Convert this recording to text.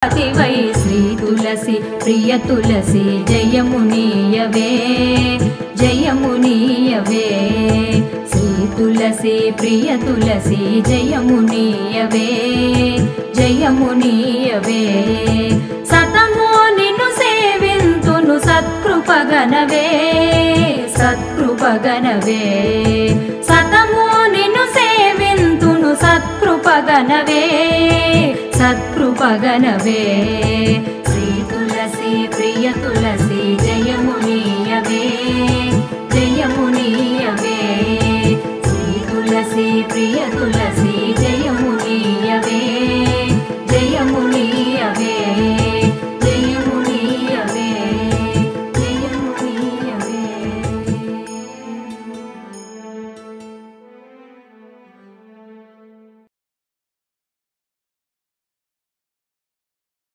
why Shri తులసి ప్రియ తులసి జయమునీయవే జయమునీయవే శ్రీ తులసి ప్రియ తులసి జయమునీయవే జయమునీయవే సతము నిన్ను సేవింతును సత్కృపగనవే సత్కృపగనవే సతము నిన్ను సేవింతును సత్కృపగనవే సత్కృపగనవే శ్రీ తులసి ప్రియ